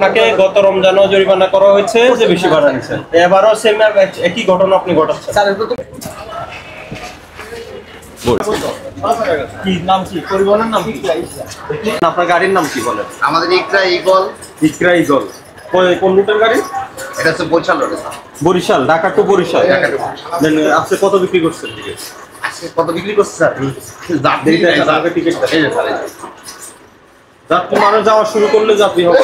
আপনাকে গত রমজানও জরিমানা করা হয়েছে যে বেশি ভাড়া নিছেন, এবারও সেম একই ঘটনা আপনি ঘটাচ্ছেন। কি নাম, কি পরিবহনের নাম কি, আপনার গাড়ির নাম কি বলেন? আমাদের ইকরা ইগল। ইকরা ইগল কোন রুটের গাড়ি? এটা হচ্ছে বরিশাল রোড। বরিশাল, ঢাকা টু বরিশাল। আজকে কত বিক্রি করছেন টিকিট? আজকে কত বিক্রি করছে স্যার? টিকিট যাত্রী মানুষ যাওয়া শুরু করলে যাত্রী হবে।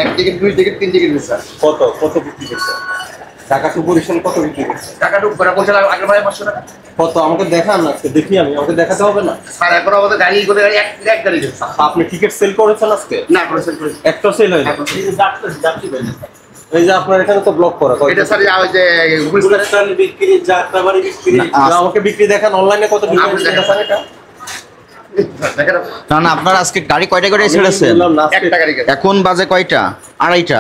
এক টিকিট, দুই টিকিট, তিন টিকিট স্যার। কত কত বিক্রি করছে? ঢাকা টু বরিশাল কত বিক্রি করছে? টাকা টুক করে বলছে আগের ভাই 500 টাকা। কত আমাকে দেখান, আজকে দেখি আমি, আমাকে দেখাতে হবে না স্যার? এখন আমাদের গাড়ি করে গাড়ি এক গাড়ি গেছে। আপনি টিকিট সেল করেছেন আজকে? না, করে সেল করেছি। একটা সেল হয়নি। এই যে আপনার এখানে তো ব্লক করা। এটা স্যার ওই যে গুলিস্তান বিক্রি, যাত্রাবাড়ি বিক্রি, আমাকে বিক্রি দেখান অনলাইনে কত বিক্রি হচ্ছে এটা। না না, আপনারা আজকে গাড়ি কয়টা করে ছেড়েছেন? একটা গাড়ি গেছে। এখন বাজে কয়টা? আড়াইটা।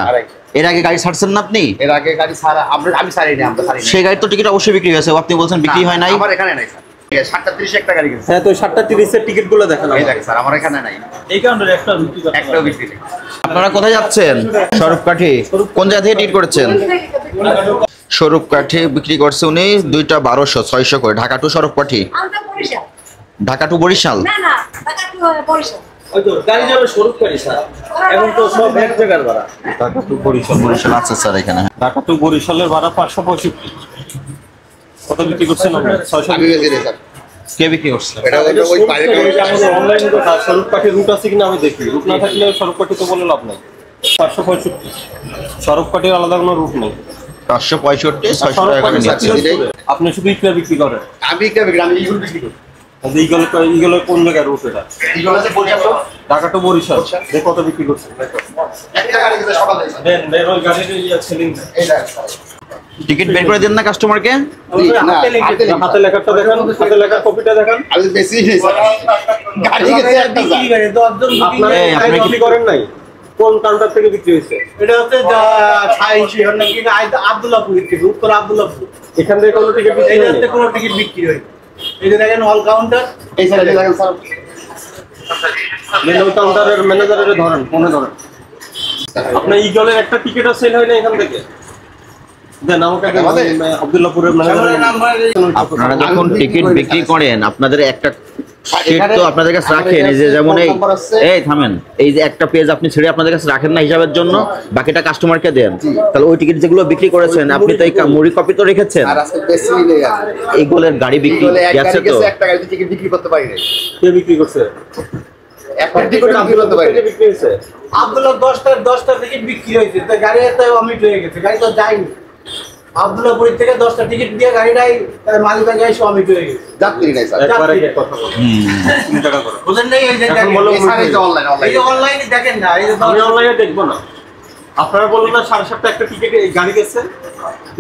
এর আগে গাড়ি ছাড়ছেন না আপনি? এর আগে গাড়ি ছাড়া আমি ছাড়িনি, আমরা ছাড়িনি। সেই গাড়ি তো টিকিট অবশ্যই বিক্রি হয়েছে, আপনি বলছেন বিক্রি হয় নাই। আমার এখানে নাই স্যার। 7:30 একটা গাড়ি গেছে। হ্যাঁ, তো 7:30 এর টিকিট গুলো দেখান। এই দেখেন স্যার, আমার এখানে নাই। এই কারণে একটাও বিক্রি নেই। আপনারা কোথায় যাচ্ছেন? স্বরূপকাঠি। কোন জায়গা থেকে টিকিট করেছেন? স্বরূপকাঠি বিক্রি করছে উনি 2টা 1200, 600 করে। Dhaka to Swarupkathi, Dhaka to Barishal. না না, ঢাকা টু বরিশাল। ওই তো গাড়ি যাবে স্বরূপকাঠি স্যার, এখন তো সব এক জায়গার ভাড়া। ঢাকা টু বরিশাল। বরিশাল আছে স্যার এখানে। ঢাকা টু বরিশালের ভাড়া 565। কত বিক্রি করছেন আপনি? 600 আমি গেছি রে স্যার। কে বিক্রি করছে? এটা ওই বাইরে অনলাইনে তো স্বরূপকাঠি রুট আছে কিনা আমি দেখি, রুট না থাকলে স্বরূপকাঠি তো বলে লাভ নাই। 565, স্বরূপকাঠির আলাদা কোনো রুট নেই। 565, 600 টাকা করে নিচ্ছে। আপনি শুধু ইকরা বিক্রি করেন? আমি কি বিক্রি, আমি ইগুল বিক্রি করি। ইগলের কোন জায়গায় রুট এটা? ইগুল আছে বরিশাল। ঢাকা টু বরিশাল কত বিক্রি করছেন? একটা গাড়ি গেছে সকালে। দেন ওই গাড়ির সেলিং এই দেখেন স্যার। টিকিট বের করে দেন না কাস্টমারকে? হাতে লেখাটা দেখান, হাতে লেখার কপিটা দেখান। আমি বেশি নেই স্যার। গাড়ি গেছে একটা স্যার। আপনি বিক্রি করেন নাই? কোন কাউন্টার থেকে বিক্রি হয়েছে? এটা হচ্ছে আব্দুল্লাহপুর থেকে, উত্তর আব্দুল্লাহপুর। এখান থেকে কোনো টিকিট বিক্রি এই হয়নি? জায়গাতে কোনো টিকিট বিক্রি হয়নি। এই যে দেখেন হল কাউন্টার, এই স্যার দেখেন স্যার। মেন কাউন্টারের ম্যানেজারের ধরেন, ফোনে ধরেন। আপনার ইগলের একটা টিকিটও সেল হয় না এখান থেকে? দেন আমাকে আব্দুল্লাহপুরের ম্যানেজারের নাম্বার। আপনারা যখন টিকিট বিক্রি করেন আপনাদের একটা শিট তো আপনাদের কাছে রাখেন, এই যে যেমন এই থামেন, এই যে একটা পেজ আপনি ছেড়ে আপনাদের কাছে রাখেন না হিসাবের জন্য, বাকিটা কাস্টমারকে দেন। তাহলে ওই টিকিট যেগুলো বিক্রি করেছেন আপনি তো এই মুড়ি কপি তো রেখেছেন। আর আজকে বেশি নেই আর এইগুলোর গাড়ি বিক্রি গেছে তো। একটা গাড়িতে টিকিট বিক্রি করতে পারি না। কে বিক্রি করছে? একটা টিকিট বিক্রি করতে পারি না। বিক্রি হয়েছে আব্দুল্লাহ 10টা টিকিট বিক্রি হয়েছে। তো গাড়ি এত অমিট হয়ে গেছে, গাড়ি তো যায়নি। আব্দুল্লাহপুর থেকে 10টা টিকিট দিয়ে গাড়িটাই মালিকা গাড়ি অমিট হয়ে গেছে। যাত্রী নাই স্যার। একবারে কথা বলো। 3 টাকা করে বুঝেন নাই? এই যে এখন বলো স্যার, এই যে অনলাইন এই যে অনলাইনে দেখেন না, এই যে আমি অনলাইনে দেখবো না। আপনারা বললেন না 7:30 একটা টিকিট গাড়ি গেছে?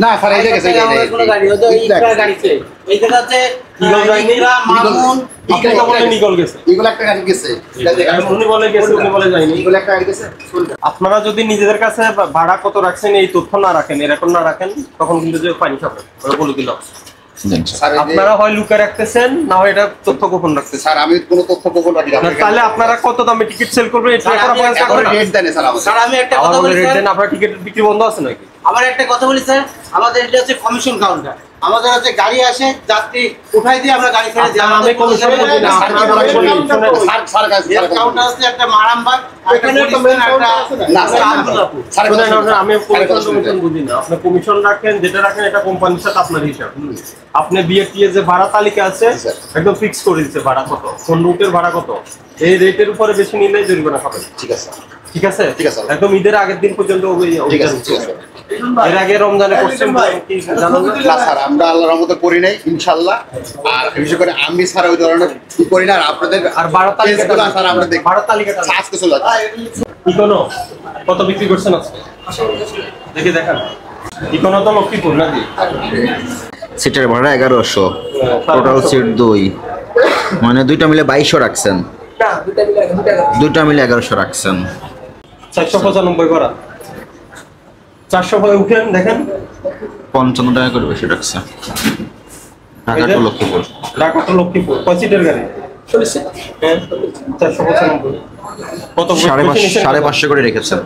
না স্যার, এই যে গেছে আমাদের কোনো গাড়ি হয়তো ইকরা গাড়িতে। এই জায়গা হচ্ছে ইগল যায়নি? ইকরা, মামুন, আপনি তো বলেন ইগল গেছে। ইগুল একটা গাড়ি গেছে। উনি বলে গেছে, উনি বলে যায়নি। ইগুল একটা গাড়ি গেছে। আপনারা যদি নিজেদের কাছে ভাড়া কত রাখছেন এই তথ্য না রাখেন, এরকম না রাখেন, তখন কিন্তু যে পানি খাবেন। ওরা বলে দিল স্যার আপনারা হয় লুকে রাখতেছেন, না হয় এটা তথ্য গোপন রাখতেছেন। স্যার আমি কোনো তথ্য গোপন রাখি না। তাহলে আপনারা কত দামে টিকিট সেল করবেন এটা স্যার, করা আমি পয়সা এখন করে রেট দেন স্যার আমাদের। স্যার আমি একটা কথা বলি রেট স্যার, দেন। আপনার টিকিট বিক্রি বন্ধ আছে নাকি? আমার একটা কথা বলি স্যার, আমাদের এটা হচ্ছে কমিশন কাউন্টার। আমাদের হচ্ছে গাড়ি আসে, যাত্রী উঠাই দিয়ে আমরা গাড়ি ছেড়ে দিই। আমি কমিশন বুঝি না। স্যার স্যার কাছে কাউন্টার আছে একটা মারামবাগ, এখানে একটা মেন কাউন্টার আছে না? না স্যার, আব্দুল্লাহপুর। স্যার আমি কমিশন বুঝি না। আপনি কমিশন রাখেন, যেটা রাখেন এটা কোম্পানির সাথে আপনার হিসাব। আপনি বিএটিএ যে ভাড়া তালিকা আছে একদম ফিক্স করে দিচ্ছে ভাড়া কত, কোন রুটের ভাড়া কত। এই রেটের উপরে বেশি নিলে জরিমানা খাবেন। ঠিক আছে ঠিক আছে? ঠিক আছে। একদম ঈদের আগের দিন পর্যন্ত ঠিক আছে ঠিক আছে। এর আগে রমজানে করছেন কি জানেন না? না স্যার, আমরা আল্লাহর রহমতে করি নাই ইনশাআল্লাহ। আর বিশেষ করে আমি স্যার ওই ধরনের কি করি না। আর আপনাদের আর ভাড়া তালিকাটা স্যার আমরা দেখি। ভাড়া তালিকাটা আজকে চলে যাচ্ছে। ইকোনো কত বিক্রি করছেন আজকে দেখে দেখান। ইকোনো তো লক্ষ্মীপুর নাকি? সিটের ভাড়া 1100, টোটাল সিট 2, মানে দুইটা মিলে 2200 রাখছেন। না, দুইটা মিলে 1100 রাখছেন। 495 ভাড়া। 400 উঠেন দেখেন 55 টাকা করে বেশি রাখছে। ঢাকা টু লক্ষ্মীপুর। ঢাকা টু লক্ষ্মীপুর 5 সিটের গাড়ি। হ্যাঁ 495। কত 550 করে রেখেছেন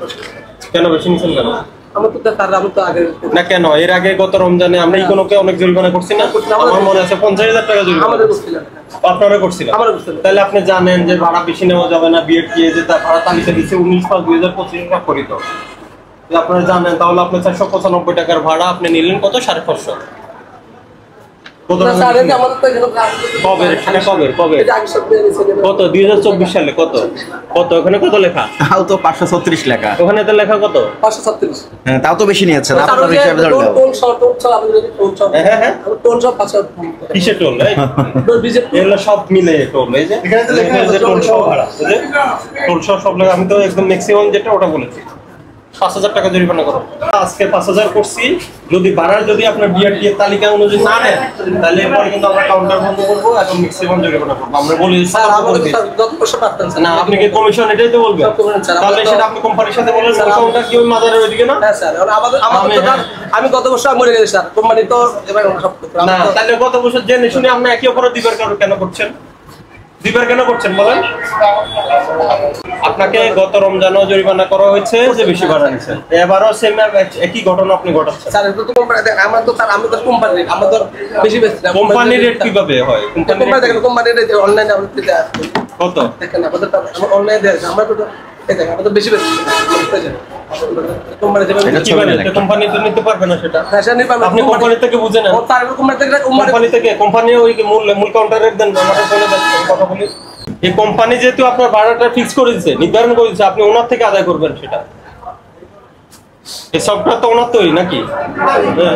কেন বেশি নিছেন কেন? আমার তো তার আমি তো আগে না কেন এর আগে গত রমজানে আমরা ইকোনোকে অনেক জরিমানা করছি না? আমার মনে আছে 50,000 টাকা জরিমানা আমাদের করছিলাম। আপনারা করছিলেন। আমারও করছিলাম। তাহলে আপনি জানেন যে ভাড়া বেশি নেওয়া যাবে না, বিএডটিএ যে তার ভাড়া তালিকা দিচ্ছে 19/5/2025 স্বাক্ষরিত। আপনারা জানেন, তাহলে আপনি 495 টাকার ভাড়া আপনি নিলেন কত? 550। কত না টাকা স্যার নিলেন? আমাদের তো এখানে কবে সেটা কবে এটা আগে সব দিয়ে দিয়েছে। কত 2024 সালে কত ওখানে কত লেখা? তাও তো 536 টাকা। ওখানে তো লেখা কত? 537। হ্যাঁ তাও তো বেশি নিয়েছেন স্যার আপনার ওই যে হিসাবে ধরলে। টোল সব আমাদের টোল সব হ্যাঁ টোল সব 5 কিসের টোল? টোল বিজেপি এগুলো সব মিলে টোল। এই যে এখানে তো লেখা আছে টোল সহ ভাড়া, টোল সহ সব লেখা। আমি তো একদম ম্যাক্সিমাম যেটা ওটা বলেছি 5,000 টাকা জরিমানা করো। আজকে 5,000 করছি। যদি ভাড়ার যদি আপনার বিআরটি এর তালিকা অনুযায়ী না নেন তাহলে এরপরে কিন্তু আমরা কাউন্টার বন্ধ করবো এবং ম্যাক্সিমাম জরিমানা করবো। আমরা বলি স্যার আমাদের যত পয়সা পাচ্ছেন না, আপনি কি কমিশন এটাই তো বলবেন? সব করবেন স্যার। তাহলে সেটা আপনি কোম্পানির সাথে বলেন। কাউন্টার কি ওই মাজারের ওইদিকে না? হ্যাঁ স্যার আমাদের তো স্যার আমি গত বছর মরে গেছি স্যার কোম্পানি তো এবার সব না, তাহলে গত বছর জেনে শুনে আপনি একই অপরাধ কেন করছেন বলেন? আপনাকে গত রমজানও জরিমানা করা হয়েছে যে বেশি ভাড়া নিচ্ছেন, এবারও সেম একই ঘটনা আপনি ঘটাচ্ছেন। স্যার এটা তো কোম্পানি আমরা তো স্যার আমি তো কোম্পানি আমাদের বেশি বেশি কোম্পানির রেট কিভাবে হয়? কোম্পানি দেখেন কোম্পানির রেট অনলাইনে আমাদের দিতে কত? দেখেন আমাদের অনলাইনে দেয় আমরা তো দেখেন আমাদের বেশি বেশি কোম্পানি যেভাবে কি বলেন? কোম্পানি তো নিতে পারবে না সেটা। হ্যাঁ স্যার নিপার আপনি কোম্পানি থেকে বুঝে নেন। ও তার কোম্পানি থেকে কোম্পানি ওই মূল কাউন্টার রেট দেন। আমাদের বলে দেন কথা বলি। এই কোম্পানি যেহেতু আপনার ভাড়াটা ফিক্স করে দিয়েছে, নির্ধারণ করে দিয়েছে, আপনি ওনার থেকে আদায় করবেন সেটা। এই সবটা তো ওনার তৈরি নাকি?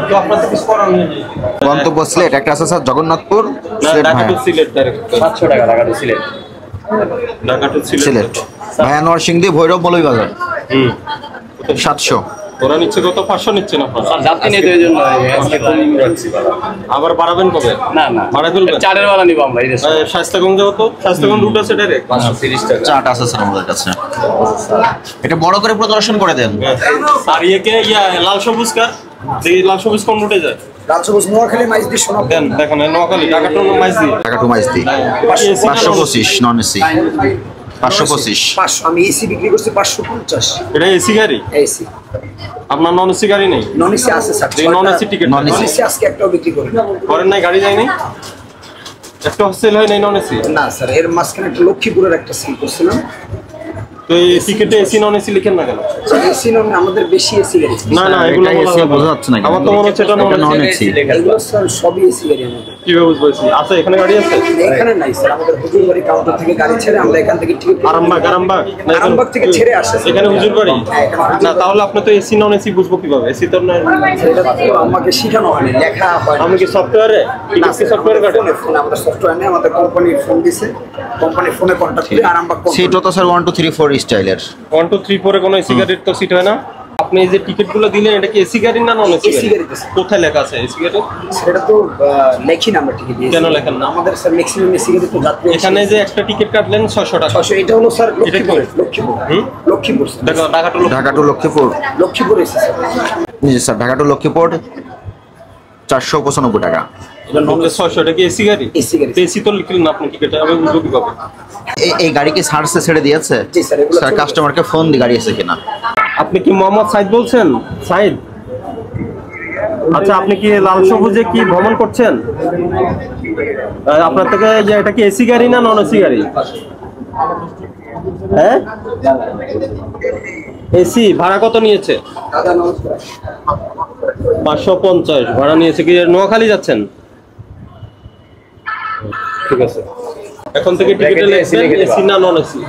তো আপনার তো কিছু করার নেই। গন্তব্য সিলেট একটা আছে স্যার জগন্নাথপুর সিলেট ঢাকা ভায়া। টু সিলেট ডাইরেক্ট 700 টাকা ঢাকা টু সিলেট। ঢাকা টু সিলেট সিলেট। ভায়া নরসিংদী ভৈরব মৌলভীবাজার হুম 700। ওরা নিচ্ছে কত? 500 নিচ্ছেন আপনারা। স্যার যাত্রী নেই তো এই জন্য আজকে কমিং রাখছি ভাড়া। আবার বাড়াবেন কবে? না না বাড়াই ফেলবেন? চারের বেলা নিব আমরা এই দেশে। স্বাস্থ্যগঞ্জ যাবো তো? স্বাস্থ্যগঞ্জ রুট আছে ডাইরেক্ট 530 টাকা। চাট আছে স্যার আমাদের কাছে। এটা বড় করে প্রদর্শন করে দেন। আর ইয়েকে লাল সবুজ কার দেখি, লাল সবুজ কোন রুটে যায়? রাজসবুজ নোয়াখালী মাইজ দিয়ে শোনা দেন দেখেন নোয়াখালী ঢাকা টু মাইজদি। টাকা টু মাইজদি 525 নন এসি 525। 500 আমি এসি বিক্রি করছি 550 এটা এসি গাড়ি? এসি আপনার নন এসি গাড়ি নেই? নন এসি আছে sir non AC ticket non AC AC আজকে একটাও বিক্রি করি না করেন নাই? গাড়ি যায়নি? একটা হোস্টেল হয় নাই নন এসি? না স্যার এর মাঝখানে একটা লক্ষ্মীপুরের একটা সিল করছিলাম তো এই টিকিটে এসি নন এসি লিখেন না কেন? এসি নন আমাদের বেশি এসি গাড়ি না না এগুলো এটা বলা এসি যাবে না। বোঝা যাচ্ছে না। আমার তো মনে হচ্ছে এটা এটা নন নন এসি। এসি। এগুলো স্যার সবই এসি গাড়ি আমাদের কিভাবে বুঝবো এসি? আছে এখানে গাড়ি আছে? এখানে নাই স্যার আমাদের হুজুরবাড়ি কাউন্টার থেকে গাড়ি ছেড়ে আমরা এখান থেকে টিকিট আরামবাগ না এখানে- আরামবাগ থেকে ছেড়ে আসে স্যার। এখানে হুজুর বাড়ি? হ্যাঁ, এখানে হুজুর না বাড়ি। তাহলে আপনি তো এসি নন এসি বুঝবো কিভাবে? এসি তো না। এটা তো আমাকে শেখানো হয়নি লেখা হয় আমি কি সফটওয়্যারে না কি সফটওয়্যার কাটে? ফোনে আমাদের সফটওয়্যার নেই আমাদের কোম্পানির ফোন দিছে কোম্পানির ফোনে কন্ট্যাক্ট করে আরামবাগ সিটও তো স্যার 1 2 3 4 স্টাইলের। 1 2 3 4 এ কোনো এসি গাড়ির তো সিট হয় না। আপনি এই যে টিকিটগুলো দিলেন এটা কি এসি গাড়ি না নন এসি AC গাড়ি? গাড়িতে স্যার। কোথায় লেখা আছে এসি গাড়ি? সেটা তো লেখি না আমরা টিকিট দিয়ে কেন লেখেন না? আমাদের স্যার ম্যাক্সিমাম এসি গাড়ি তো যাত্রী এখানে যে একটা টিকিট কাটলেন 600 টাকা। 600 এটা হলো স্যার এটা কি? লক্ষ্মীপুর হুম? লক্ষ্মীপুর স্যার। দেখো Dhaka to Dhaka to Lakshmipur Lakshmipur AC sir জি স্যার ঢাকা টু লক্ষ্মীপুর 495 টাকা। এটা নন 600 এটা কি এসি গাড়ি? এসি গাড়ি। এসি তো লিখলেন না আপনি টিকিটে, আমি বুঝবো কিভাবে? এই গাড়ি কি সার্চে ছেড়ে দিয়েছে? জি স্যার, এগুলো স্যার চলবে। কাস্টমারকে ফোন দিয়ে গাড়ি আছে কিনা। আপনি কি মোহাম্মদ সাইদ বলছেন? সাইদ, আচ্ছা আপনি কি লাল সবুজে কি ভ্রমণ করছেন? আপনার থেকে যে এটা কি এসি গাড়ি না নন এসি গাড়ি? হ্যাঁ এসি। ভাড়া কত নিয়েছে? দাদা নমস্কার 550 ভাড়া নিয়েছে। কি নোয়াখালী যাচ্ছেন? ঠিক আছে, এখন থেকে টিকিটে লিখবেন এসি না নন এসি।